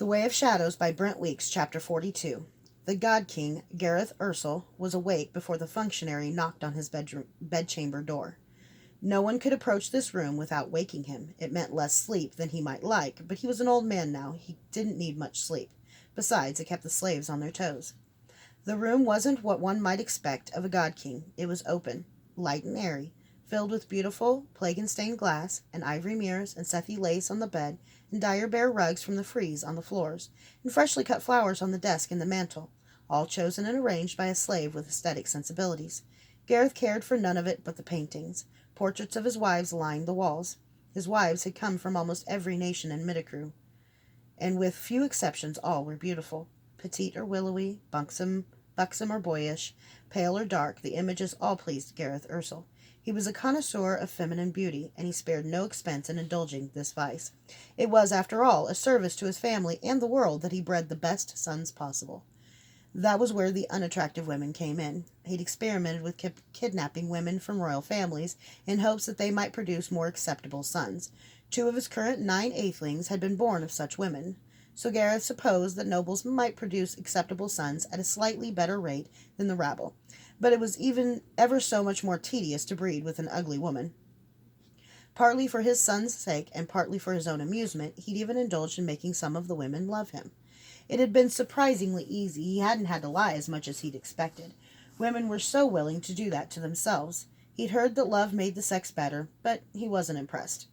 The Way of Shadows by Brent Weeks, Chapter 42. The God King, Gareth Ursel, was awake before the functionary knocked on his bedchamber door. No one could approach this room without waking him. It meant less sleep than he might like, but he was an old man now. He didn't need much sleep. Besides, it kept the slaves on their toes. The room wasn't what one might expect of a God King. It was open, light and airy, filled with beautiful, plague-stained glass, and ivory mirrors, and Sethi lace on the bed, and dire bare rugs from the frieze on the floors, and freshly cut flowers on the desk and the mantel, all chosen and arranged by a slave with aesthetic sensibilities. Gareth cared for none of it but the paintings. Portraits of his wives lined the walls. His wives had come from almost every nation in Midicrew, and with few exceptions all were beautiful. Petite or willowy, buxom or boyish, pale or dark, the images all pleased Gareth Ursel. He was a connoisseur of feminine beauty, and he spared no expense in indulging this vice. It was, after all, a service to his family and the world that he bred the best sons possible. That was where the unattractive women came in. He'd experimented with kidnapping women from royal families in hopes that they might produce more acceptable sons. 2 of his current 9 eightlings had been born of such women. So Gareth supposed that nobles might produce acceptable sons at a slightly better rate than the rabble, but it was even ever so much more tedious to breed with an ugly woman. Partly for his son's sake, and partly for his own amusement, he'd even indulged in making some of the women love him. It had been surprisingly easy. He hadn't had to lie as much as he'd expected. Women were so willing to do that to themselves. He'd heard that love made the sex better, but he wasn't impressed.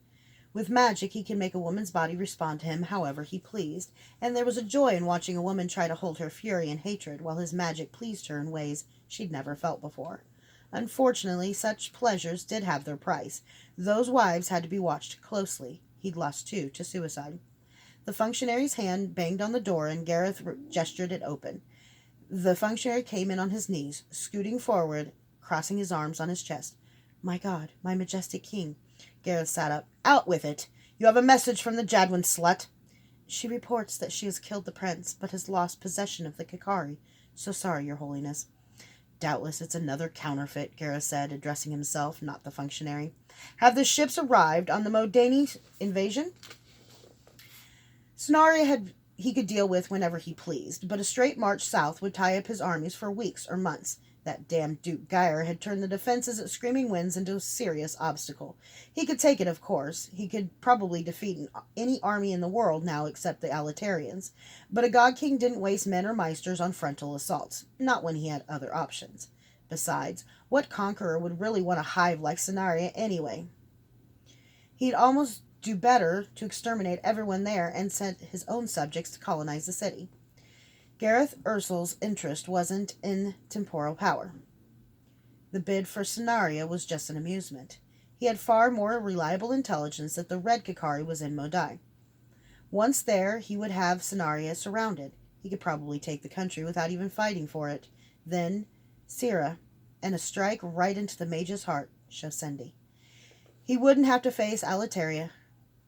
With magic, he could make a woman's body respond to him however he pleased, and there was a joy in watching a woman try to hold her fury and hatred while his magic pleased her in ways she'd never felt before. Unfortunately, such pleasures did have their price. Those wives had to be watched closely. He'd lost 2 to suicide. The functionary's hand banged on the door, and Gareth gestured it open. The functionary came in on his knees, scooting forward, crossing his arms on his chest. "My God, my majestic king." Gareth sat up. "Out with it! You have a message from the Jadwin slut." "She reports that she has killed the prince, but has lost possession of the Kikari. So sorry, your holiness." "Doubtless it's another counterfeit," Gareth said, addressing himself, not the functionary. "Have the ships arrived on the Modani invasion?" Scenaria he could deal with whenever he pleased, but a straight march south would tie up his armies for weeks or months. That damned Duke Geyer had turned the defenses at Screaming Winds into a serious obstacle. He could take it, of course. He could probably defeat any army in the world now except the Alitarians. But a God King didn't waste men or meisters on frontal assaults, not when he had other options. Besides, what conqueror would really want a hive like Scenaria anyway? He'd almost do better to exterminate everyone there and send his own subjects to colonize the city. Gareth Ursel's interest wasn't in temporal power. The bid for Scenaria was just an amusement. He had far more reliable intelligence that the Red Kikari was in Modai. Once there, he would have Scenaria surrounded. He could probably take the country without even fighting for it. Then, Sira, and a strike right into the mage's heart, Shosendi. He wouldn't have to face Alitaria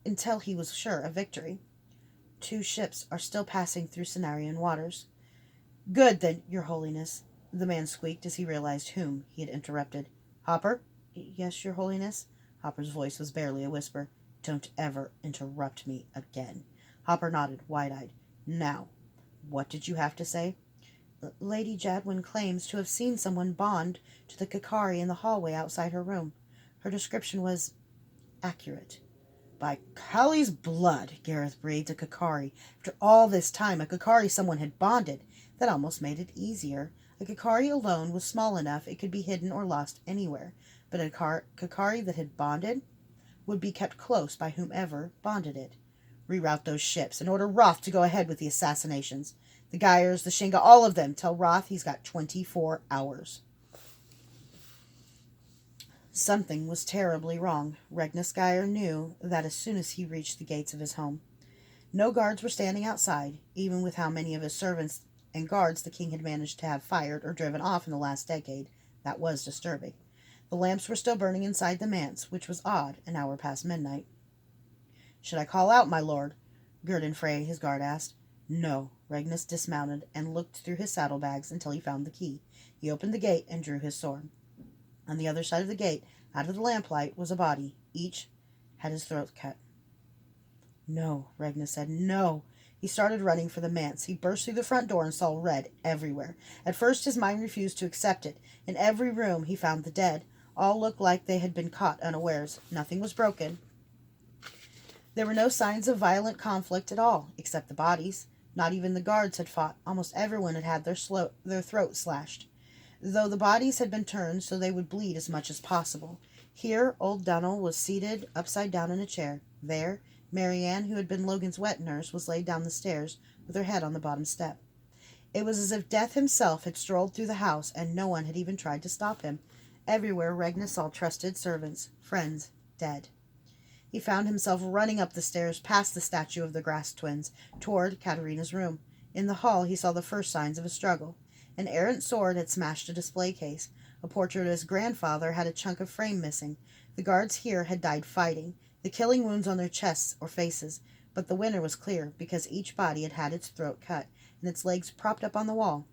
until he was sure of victory. 2 ships are still passing through Cenarian waters. "Good, then, your holiness," the man squeaked as he realized whom he had interrupted. "Hopper?" "Yes, your holiness." Hopper's voice was barely a whisper. "Don't ever interrupt me again." Hopper nodded, wide-eyed. "Now, what did you have to say?" "Lady Jadwin claims to have seen someone bond to the Kikari in the hallway outside her room. Her description was accurate." "By Kali's blood," Gareth breathed, "a Kikari. After all this time, a Kikari someone had bonded. That almost made it easier. A Kikari alone was small enough it could be hidden or lost anywhere. But a Kikari that had bonded would be kept close by whomever bonded it. Reroute those ships and order Roth to go ahead with the assassinations. The Geyers, the Shinga, all of them. Tell Roth he's got 24 hours. Something was terribly wrong. Regnus Geyer knew that as soon as he reached the gates of his home. No guards were standing outside, even with how many of his servants and guards the king had managed to have fired or driven off in the last decade. That was disturbing. The lamps were still burning inside the manse, which was odd, an hour past midnight. "Should I call out, my lord?" Gurdon Frey, his guard, asked. "No." Regnus dismounted and looked through his saddlebags until he found the key. He opened the gate and drew his sword. On the other side of the gate, out of the lamplight, was a body. Each had his throat cut. "No," Regnus said. "No. He started running for the manse. He burst through the front door and saw red everywhere. At first his mind refused to accept it. In every room he found the dead. All looked like they had been caught unawares. Nothing was broken. There were no signs of violent conflict at all, except the bodies. Not even the guards had fought. Almost everyone had had their throats slashed, though the bodies had been turned so they would bleed as much as possible. Here, old Dunnell was seated upside down in a chair. There, Marianne, who had been Logan's wet nurse, was laid down the stairs with her head on the bottom step. It was as if Death himself had strolled through the house, and no one had even tried to stop him. Everywhere Regnis saw trusted servants, friends, dead. He found himself running up the stairs past the statue of the Grass twins, toward Katerina's room. In the hall he saw the first signs of a struggle. An errant sword had smashed a display case. A portrait of his grandfather had a chunk of frame missing. The guards here had died fighting, the killing wounds on their chests or faces, but the winner was clear, because each body had had its throat cut, and its legs propped up on the wall.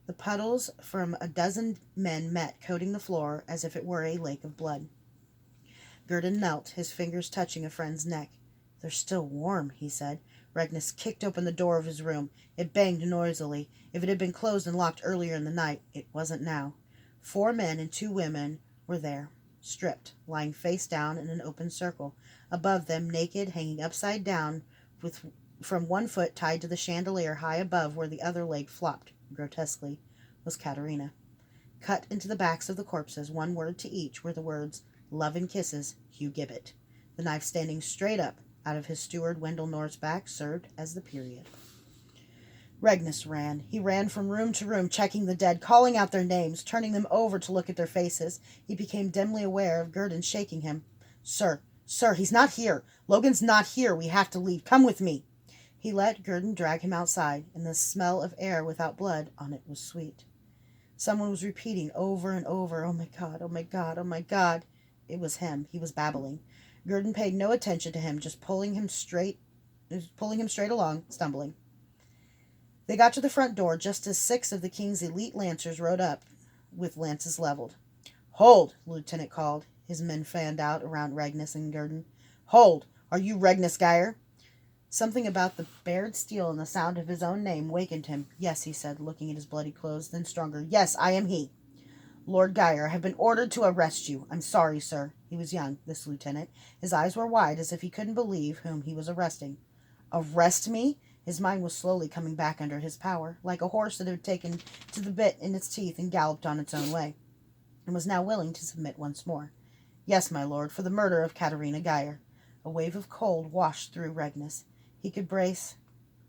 The puddles from a dozen men met, coating the floor as if it were a lake of blood. Gurdon knelt, his fingers touching a friend's neck. "They're still warm," he said. Regnis kicked open the door of his room. It banged noisily. If it had been closed and locked earlier in the night, it wasn't now. 4 men and 2 women were there, stripped, lying face down in an open circle. Above them, naked, hanging upside down, with from one foot tied to the chandelier high above where the other leg flopped grotesquely, was Katerina. Cut into the backs of the corpses, one word to each, were the words, "Love and kisses, Hugh Gibbet." The knife standing straight up out of his steward Wendell North's back served as the period. Regnis ran. He ran from room to room, checking the dead, calling out their names, turning them over to look at their faces. He became dimly aware of Gurdon shaking him. Sir, he's not here. Logan's not here. We have to leave. Come with me." He let Gurdon drag him outside, and the smell of air without blood on it was sweet. Someone was repeating over and over, "Oh my God, oh my God, oh my God." It was him. He was babbling. Gurdon paid no attention to him, just pulling him straight along, stumbling. They got to the front door just as 6 of the king's elite lancers rode up, with lances leveled. "Hold!" the lieutenant called. His men fanned out around Regnis and Gurdon. "Hold! Are you Regnis Geyer?" Something about the bared steel and the sound of his own name wakened him. "Yes," he said, looking at his bloody clothes, then stronger. "Yes, I am he." "Lord Geyer, I have been ordered to arrest you. I'm sorry, sir." He was young, this lieutenant. His eyes were wide, as if he couldn't believe whom he was arresting. "Arrest me?" His mind was slowly coming back under his power, like a horse that had taken to the bit in its teeth and galloped on its own way, and was now willing to submit once more. "Yes, my lord, for the murder of Katerina Geyer." A wave of cold washed through Regnis. He could brace,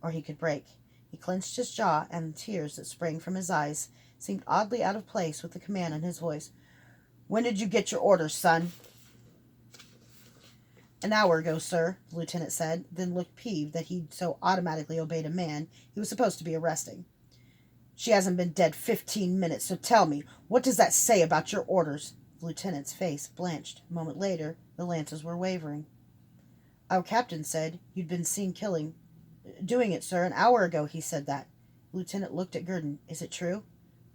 or he could break. He clenched his jaw, and the tears that sprang from his eyes seemed oddly out of place with the command in his voice. "When did you get your orders, son?" "An hour ago, sir," the lieutenant said, then looked peeved that he'd so automatically obeyed a man he was supposed to be arresting. "She hasn't been dead 15 minutes, so tell me, what does that say about your orders?" The lieutenant's face blanched. A moment later, the lances were wavering. "Our captain said you'd been seen doing it, sir. An hour ago he said that." The lieutenant looked at Gurdon. "Is it true?"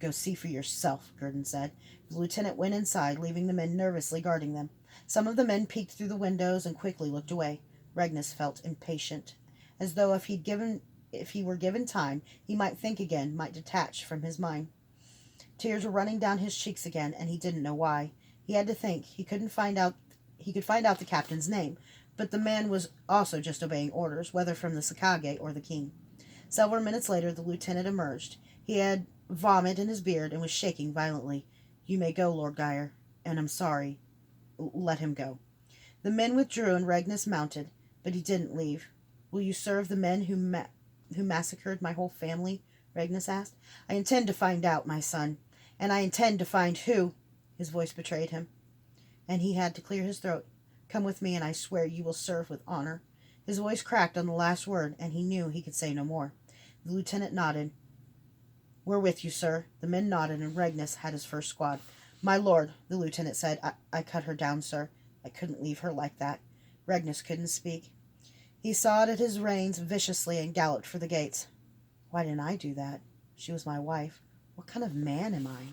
"Go see for yourself," Gurdon said. The lieutenant went inside, leaving the men nervously guarding them. Some of the men peeked through the windows and quickly looked away. Regnis felt impatient, as though if he were given time, he might think again, might detach from his mind. Tears were running down his cheeks again, and he didn't know why. He had to think. He could find out the captain's name, but the man was also just obeying orders, whether from the Sakage or the king. Several minutes later, the lieutenant emerged. He had vomit in his beard and was shaking violently. "You may go, Lord Geyer, and I'm sorry. Let him go." The men withdrew, and Regnis mounted, but he didn't leave. "Will you serve the men who massacred my whole family?" Regnis asked. "I intend to find out, my son, and I intend to find who—" His voice betrayed him, and he had to clear his throat. "Come with me, and I swear you will serve with honor." His voice cracked on the last word, and he knew he could say no more. The lieutenant nodded. "We're with you, sir." The men nodded, and Regnis had his first squad. "My lord," the lieutenant said, I cut her down, sir. I couldn't leave her like that." Regnis couldn't speak. He sawed at his reins viciously and galloped for the gates. "Why didn't I do that? She was my wife. What kind of man am I?"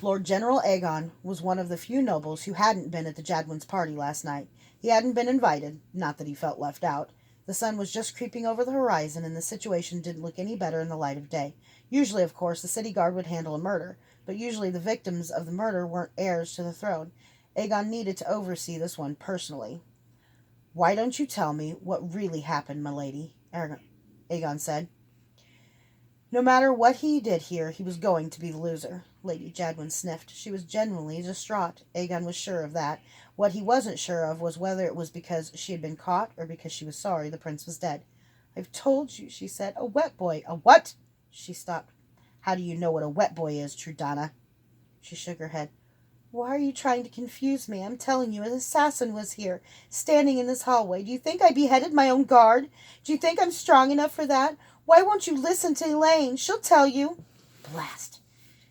Lord General Aegon was one of the few nobles who hadn't been at the Jadwins' party last night. He hadn't been invited, not that he felt left out. The sun was just creeping over the horizon, and the situation didn't look any better in the light of day. Usually, of course, the city guard would handle a murder, but usually the victims of the murder weren't heirs to the throne. Aegon needed to oversee this one personally. "Why don't you tell me what really happened, milady?" Aegon said. No matter what he did here, he was going to be the loser. Lady Jadwin sniffed. She was genuinely distraught. Aegon was sure of that. What he wasn't sure of was whether it was because she had been caught or because she was sorry the prince was dead. "I've told you," she said. "A wet boy." "A what?" She stopped. "How do you know what a wet boy is, Trudana?" She shook her head. "Why are you trying to confuse me? I'm telling you, an assassin was here, standing in this hallway. Do you think I beheaded my own guard? Do you think I'm strong enough for that? Why won't you listen to Elaine? She'll tell you." Blast.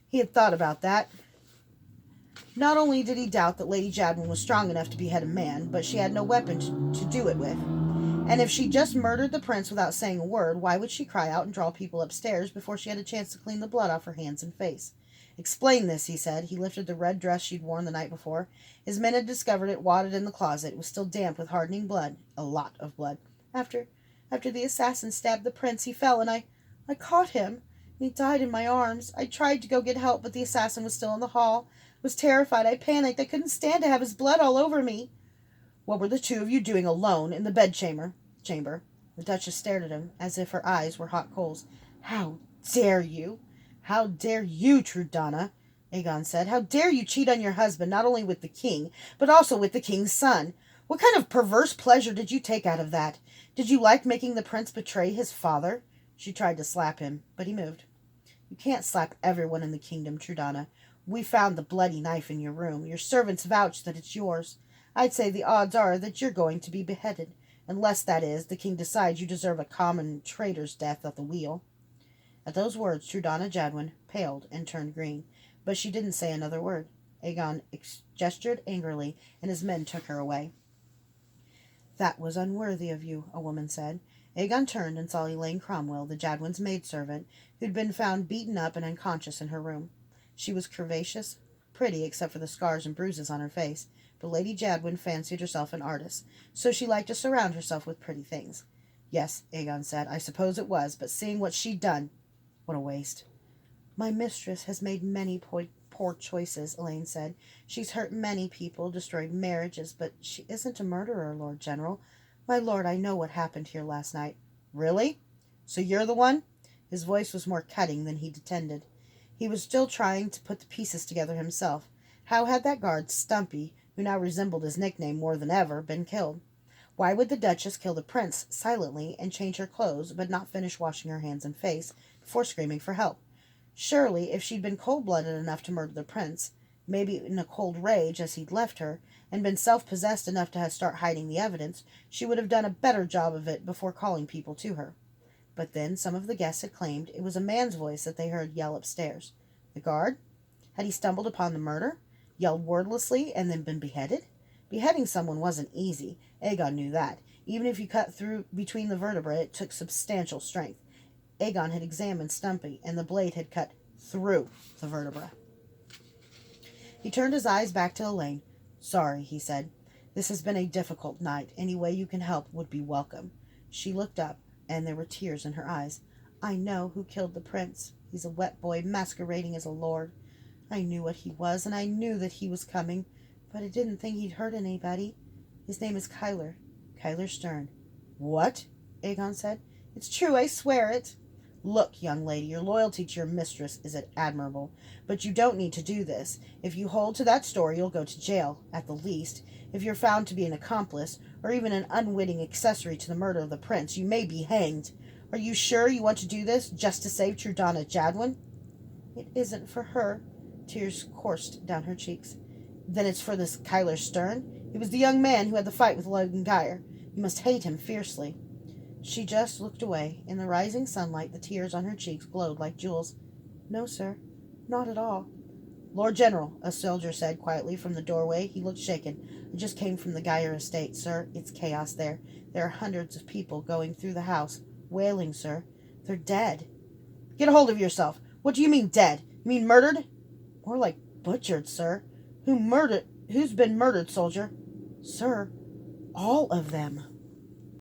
He had thought about that. Not only did he doubt that Lady Jadwin was strong enough to behead a man, but she had no weapon to do it with. And if she just murdered the prince without saying a word, why would she cry out and draw people upstairs before she had a chance to clean the blood off her hands and face? "Explain this," he said. He lifted the red dress she'd worn the night before. His men had discovered it wadded in the closet. It was still damp with hardening blood. A lot of blood. After the assassin stabbed the prince, he fell, and I caught him. He died in my arms. I tried to go get help, but the assassin was still in the hall. I was terrified. I panicked. I couldn't stand to have his blood all over me." "What were the two of you doing alone in the bedchamber?" The Duchess stared at him as if her eyes were hot coals. "How dare you? How dare you, Trudana?" Aegon said. "How dare you cheat on your husband, not only with the king, but also with the king's son? What kind of perverse pleasure did you take out of that? Did you like making the prince betray his father?" She tried to slap him, but he moved. "You can't slap everyone in the kingdom, Trudana. We found the bloody knife in your room. Your servants vouch that it's yours. I'd say the odds are that you're going to be beheaded, unless, that is, the king decides you deserve a common traitor's death at the wheel." At those words, Trudana Jadwin paled and turned green, but she didn't say another word. Aegon gestured angrily, and his men took her away. "That was unworthy of you," a woman said. Aegon turned and saw Elaine Cromwell, the Jadwin's maidservant, who'd been found beaten up and unconscious in her room. She was curvaceous, pretty except for the scars and bruises on her face, but Lady Jadwin fancied herself an artist, so she liked to surround herself with pretty things. "Yes," Aegon said, "I suppose it was, but seeing what she'd done, what a waste." "My mistress has made many poor choices," Elaine said. "She's hurt many people, destroyed marriages, but she isn't a murderer, Lord General. My lord, I know what happened here last night." "Really? So you're the one?" His voice was more cutting than he'd intended. He was still trying to put the pieces together himself. How had that guard, Stumpy, who now resembled his nickname more than ever, been killed? Why would the Duchess kill the prince silently and change her clothes, but not finish washing her hands and face before screaming for help? Surely, if she'd been cold-blooded enough to murder the prince, maybe in a cold rage as he'd left her, and been self-possessed enough to start hiding the evidence, she would have done a better job of it before calling people to her. But then some of the guests had claimed it was a man's voice that they heard yell upstairs. The guard? Had he stumbled upon the murder, yelled wordlessly, and then been beheaded? Beheading someone wasn't easy. Aegon knew that. Even if you cut through between the vertebrae, it took substantial strength. Aegon had examined Stumpy, and the blade had cut through the vertebra. He turned his eyes back to Elaine. "Sorry," he said. "This has been a difficult night. Any way you can help would be welcome." She looked up, and there were tears in her eyes. "I know who killed the prince. He's a wet boy masquerading as a lord. I knew what he was, and I knew that he was coming, but I didn't think he'd hurt anybody. His name is Kyler Stern." "What?" Aegon said. "It's true, I swear it." "Look, young lady, your loyalty to your mistress is admirable, but you don't need to do this. If you hold to that story, you'll go to jail, at the least. If you're found to be an accomplice, or even an unwitting accessory to the murder of the prince, you may be hanged. Are you sure you want to do this, just to save Trudana Jadwin?" "It isn't for her." Tears coursed down her cheeks. "Then it's for this Kyler Stern? He was the young man who had the fight with Logan. You must hate him fiercely." She just looked away. In the rising sunlight, the tears on her cheeks glowed like jewels. "No, sir, not at all." "Lord General," a soldier said quietly from the doorway. He looked shaken. "I just came from the Geyer estate, sir. It's chaos there. There are hundreds of people going through the house, wailing, sir. They're dead." "Get a hold of yourself. What do you mean dead? You mean murdered?" "More like butchered, sir." Who's been murdered, soldier?" "Sir, all of them."